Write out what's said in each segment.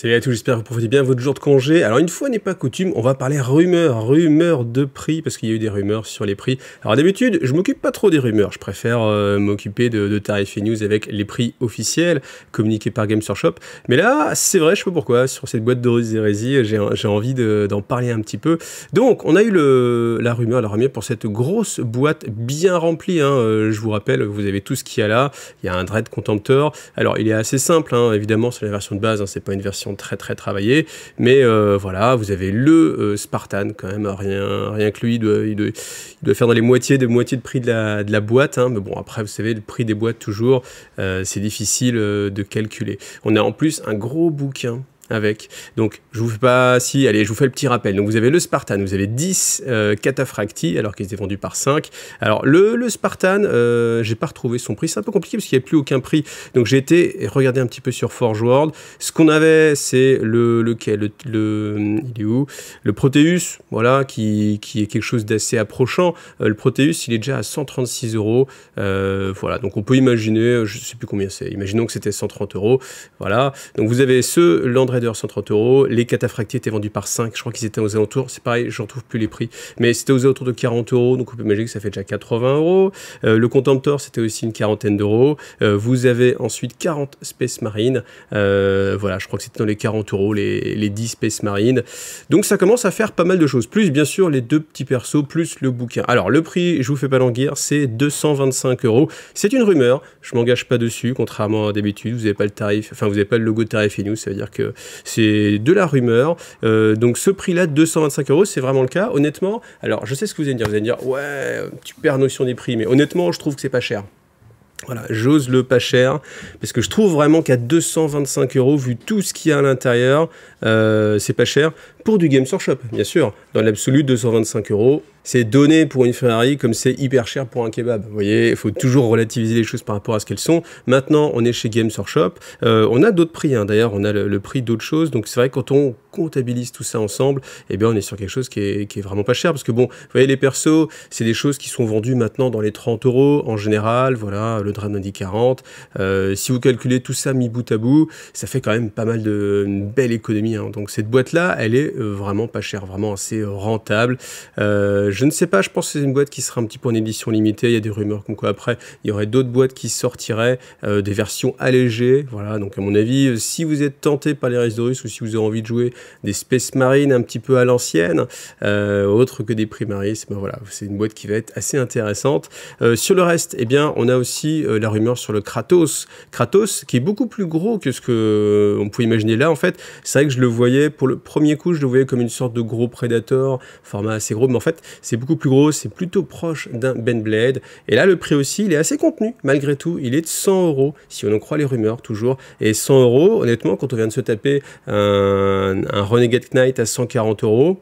Salut à tous, j'espère que vous profitez bien de votre jour de congé. Alors une fois n'est pas coutume, on va parler rumeurs de prix, parce qu'il y a eu des rumeurs sur les prix. Alors d'habitude, je m'occupe pas trop des rumeurs, je préfère m'occuper de tarifs et news avec les prix officiels communiqués par Games Workshop. Mais là, c'est vrai, je sais pas pourquoi, sur cette boîte d'Horus Heresy, j'ai envie d'en parler un petit peu. Donc, on a eu la rumeur pour cette grosse boîte bien remplie. Je vous rappelle, vous avez tout ce qu'il y a là. Il y a un Dread Contemptor. Alors, il est assez simple, évidemment, c'est la version de base, c'est pas une version très travaillé, mais voilà, vous avez le Spartan quand même, rien que lui, il doit faire dans les moitiés de prix de la boîte, mais bon, après vous savez, le prix des boîtes toujours, c'est difficile de calculer. On a en plus un gros bouquin avec, donc je vous fais pas, allez, je vous fais le petit rappel. Donc vous avez le Spartan, vous avez 10 cataphracti, alors qu'ils étaient vendus par 5. Alors le Spartan, j'ai pas retrouvé son prix, c'est un peu compliqué parce qu'il n'y a plus aucun prix, donc j'ai été regarder un petit peu sur Forge World. Ce qu'on avait, c'est il est où, le Proteus, voilà, qui est quelque chose d'assez approchant. Le Proteus, il est déjà à 136 €, voilà, donc on peut imaginer, je sais plus combien c'est, imaginons que c'était 130 €, voilà. Donc vous avez ce Land Raider 130 €, les cataphracti étaient vendus par 5, je crois qu'ils étaient aux alentours, c'est pareil, je ne retrouve plus les prix, mais c'était aux alentours de 40 €, donc on peut imaginer que ça fait déjà 80 €. Le Contemptor, c'était aussi une quarantaine d'euros. Vous avez ensuite 40 Space Marine, voilà, je crois que c'était dans les 40 €, les 10 Space Marine. Donc ça commence à faire pas mal de choses, plus bien sûr les deux petits persos, plus le bouquin. Alors le prix, je vous fais pas languir, c'est 225 €. C'est une rumeur, je m'engage pas dessus, contrairement à d'habitude, vous n'avez pas le tarif, enfin vous n'avez pas le logo de tarif et nous, ça veut dire que c'est de la rumeur. Donc ce prix-là, 225 €, c'est vraiment le cas. Honnêtement, alors je sais ce que vous allez me dire, ouais, tu perds notion des prix, mais honnêtement, je trouve que c'est pas cher. Voilà, j'ose le pas cher, parce que je trouve vraiment qu'à 225 €, vu tout ce qu'il y a à l'intérieur, c'est pas cher. Pour du Games Workshop, bien sûr. Dans l'absolu, 225 €, c'est donné pour une Ferrari comme c'est hyper cher pour un kebab. Vous voyez, il faut toujours relativiser les choses par rapport à ce qu'elles sont. Maintenant, on est chez Games Workshop. On a d'autres prix, d'ailleurs, on a le prix d'autres choses. Donc c'est vrai que quand on comptabilise tout ça ensemble, eh bien, on est sur quelque chose qui est vraiment pas cher. Parce que bon, vous voyez, les persos, c'est des choses qui sont vendues maintenant dans les 30 € en général. Voilà, le Dread 40. Si vous calculez tout ça mis bout à bout, ça fait quand même pas mal une belle économie. Donc cette boîte-là, elle est vraiment pas chère, vraiment assez rentable. Je ne sais pas, je pense que c'est une boîte qui sera un petit peu en édition limitée. Il y a des rumeurs comme quoi après, il y aurait d'autres boîtes qui sortiraient, des versions allégées. Voilà, donc à mon avis, si vous êtes tenté par les Horus ou si vous avez envie de jouer des Space Marine un petit peu à l'ancienne, autre que des Primaris, ben voilà, c'est une boîte qui va être assez intéressante. Sur le reste, eh bien, on a aussi la rumeur sur le Kratos. Kratos, qui est beaucoup plus gros que ce qu'on pouvait imaginer là, en fait. C'est vrai que je le voyais, pour le premier coup, je le voyais comme une sorte de gros Predator, format assez gros, mais en fait, c'est beaucoup plus gros, c'est plutôt proche d'un Benblade. Et là, le prix aussi, il est assez contenu, malgré tout. Il est de 100 €, si on en croit les rumeurs, toujours. Et 100 €, honnêtement, quand on vient de se taper un Renegade Knight à 140 €,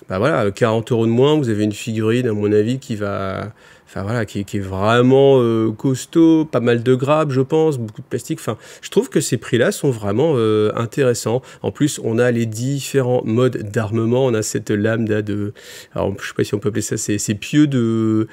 bah voilà, 40 € de moins, vous avez une figurine, à mon avis, qui va... Enfin voilà, qui est vraiment costaud, pas mal de grappes, je pense, beaucoup de plastique. Enfin, je trouve que ces prix-là sont vraiment intéressants. En plus, on a les différents modes d'armement. On a cette lame là de, alors je sais pas si on peut appeler ça, ces pieux de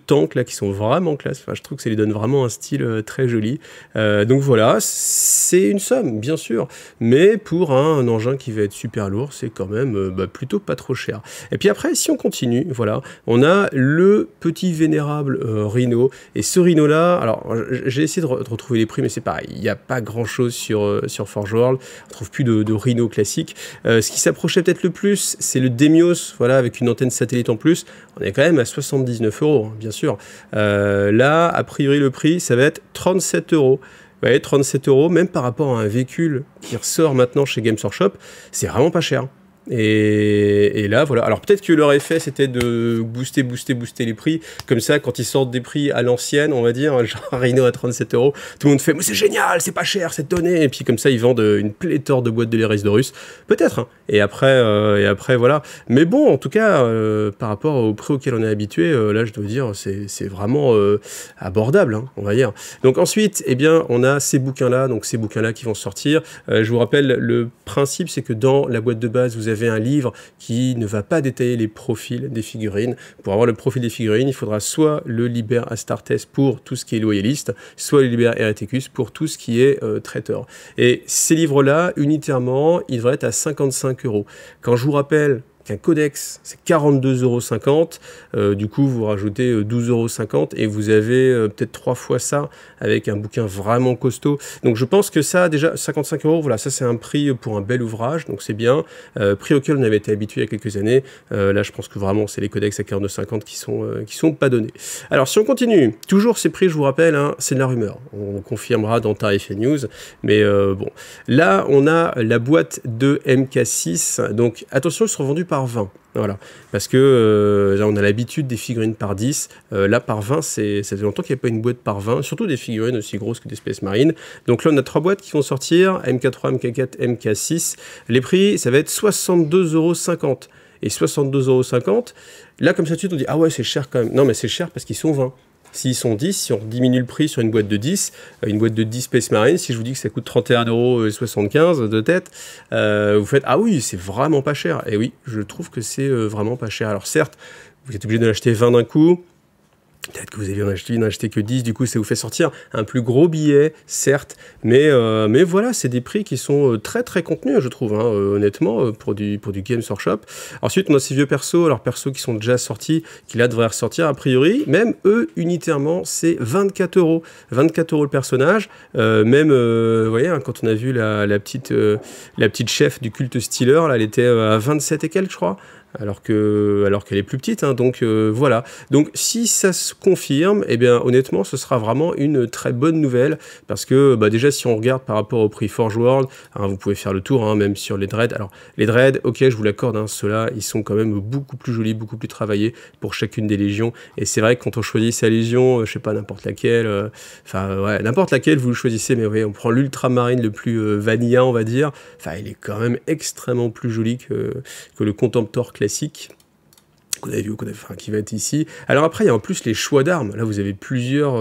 tank là qui sont vraiment classe. Enfin, je trouve que ça lui donne vraiment un style très joli. Donc voilà, c'est une somme, bien sûr, mais pour un engin qui va être super lourd, c'est quand même plutôt pas trop cher. Et puis après, si on continue, voilà, on a le petit vénérable Rhino, et ce Rhino là, alors j'ai essayé de retrouver les prix, mais c'est pareil, il n'y a pas grand chose sur Forge World, on trouve plus de Rhino classique. Ce qui s'approchait peut-être le plus, c'est le Demios, voilà, avec une antenne satellite en plus. On est quand même à 79 €, bien sûr. Là, a priori, le prix, ça va être 37 €. Ouais, 37 €, même par rapport à un véhicule qui ressort maintenant chez Games Workshop, c'est vraiment pas cher. Et là, voilà. Alors peut-être que leur effet, c'était de booster les prix. Comme ça, quand ils sortent des prix à l'ancienne, on va dire, genre Rhino à 37 €, tout le monde fait « Mais c'est génial, c'est pas cher, cette donnée !» Et puis comme ça, ils vendent une pléthore de boîtes de l'Horus. Peut-être. Et après, voilà. Mais bon, en tout cas, par rapport au prix auquel on est habitué, là, je dois dire, c'est vraiment abordable, on va dire. Donc ensuite, eh bien, on a ces bouquins-là, qui vont sortir. Je vous rappelle, le principe, c'est que dans la boîte de base, vous avez avez un livre qui ne va pas détailler les profils des figurines. Pour avoir le profil des figurines, il faudra soit le Liber Astartes pour tout ce qui est loyaliste, soit le Liber Hereticus pour tout ce qui est traiteur. Et ces livres-là, unitairement, ils devraient être à 55 €. Quand je vous rappelle qu'un codex, c'est 42,50 €. Du coup, vous rajoutez 12,50 € et vous avez peut-être 3 fois ça avec un bouquin vraiment costaud. Donc, je pense que ça, déjà, 55 €, voilà, ça, c'est un prix pour un bel ouvrage, donc c'est bien. Prix auquel on avait été habitué il y a quelques années. Là, je pense que vraiment, c'est les codex à 42,50 € qui sont pas donnés. Alors, si on continue, toujours ces prix, je vous rappelle, hein, c'est de la rumeur. On confirmera dans Tarifé News, mais bon. Là, on a la boîte de MK6, donc attention, ils seront vendus par 20. Voilà, parce que là on a l'habitude des figurines par 10, là par 20, ça fait longtemps qu'il n'y a pas une boîte par 20, surtout des figurines aussi grosses que des Space Marines. Donc là on a 3 boîtes qui vont sortir, MK3, MK4, MK6. Les prix, ça va être 62,50 €. Et 62,50 €, là comme ça tout de suite on dit ah ouais c'est cher quand même. Non mais c'est cher parce qu'ils sont 20. S'ils sont 10, si on diminue le prix sur une boîte de 10, une boîte de 10 Space Marine, si je vous dis que ça coûte 31,75 € de tête, vous faites « Ah oui, c'est vraiment pas cher ». Et oui, je trouve que c'est vraiment pas cher. Alors certes, vous êtes obligé d'en acheter 20 d'un coup. Peut-être que vous avez n'en acheté que 10, du coup ça vous fait sortir un plus gros billet, certes, mais voilà, c'est des prix qui sont très très contenus, je trouve, hein, honnêtement, pour du Games Workshop. Ensuite, on a ces vieux persos, alors persos qui sont déjà sortis, qui là devraient ressortir a priori, même eux, unitairement, c'est 24 €. 24 € le personnage, même, vous voyez, hein, quand on a vu la petite chef du culte Stealer, là, elle était à 27 et quelques, je crois. Alors qu'elle est plus petite, hein, donc voilà. Donc si ça se confirme, eh bien honnêtement, ce sera vraiment une très bonne nouvelle, parce que bah, déjà si on regarde par rapport au prix Forge World, hein, vous pouvez faire le tour, hein, même sur les dreads. Alors les dreads, ok, je vous l'accorde, hein, ceux-là, ils sont quand même beaucoup plus jolis, beaucoup plus travaillés pour chacune des légions. Et c'est vrai que quand on choisit sa légion, je sais pas n'importe laquelle, enfin ouais, n'importe laquelle vous le choisissez, mais oui, on prend l'ultramarine le plus vanilla, on va dire. Enfin, il est quand même extrêmement plus joli que le Contemptor classique qu'on a vu, qui va être ici. Alors après, il y a en plus les choix d'armes. Là, vous avez plusieurs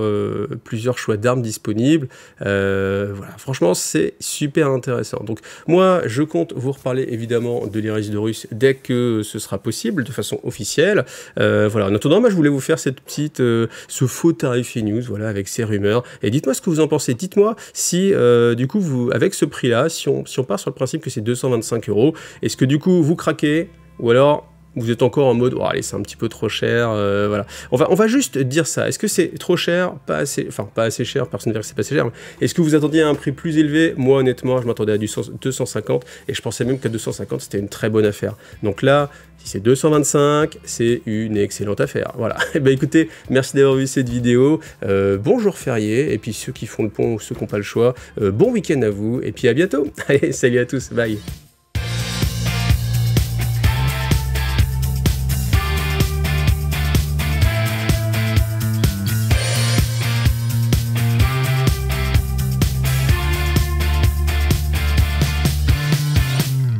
choix d'armes disponibles. Voilà, franchement, c'est super intéressant. Donc, moi, je compte vous reparler évidemment de l'Iris d'Horus dès que ce sera possible, de façon officielle. Voilà, en attendant, moi, je voulais vous faire cette ce faux Tarifé News, voilà, avec ces rumeurs. Et dites-moi ce que vous en pensez. Dites-moi si, du coup, avec ce prix-là, si on part sur le principe que c'est 225 €, est-ce que, du coup, vous craquez? Ou alors, vous êtes encore en mode, oh, allez, c'est un petit peu trop cher, voilà. On va juste dire ça. Est-ce que c'est trop cher? Pas assez cher, personne ne dirait que c'est pas assez cher. Est-ce que vous attendiez à un prix plus élevé? Moi, honnêtement, je m'attendais à du 250, et je pensais même qu'à 250, c'était une très bonne affaire. Donc là, si c'est 225, c'est une excellente affaire. Voilà. Et ben écoutez, merci d'avoir vu cette vidéo. Bon jour férié, et puis ceux qui font le pont ou ceux qui n'ont pas le choix, bon week-end à vous, et puis à bientôt. Allez, salut à tous, bye.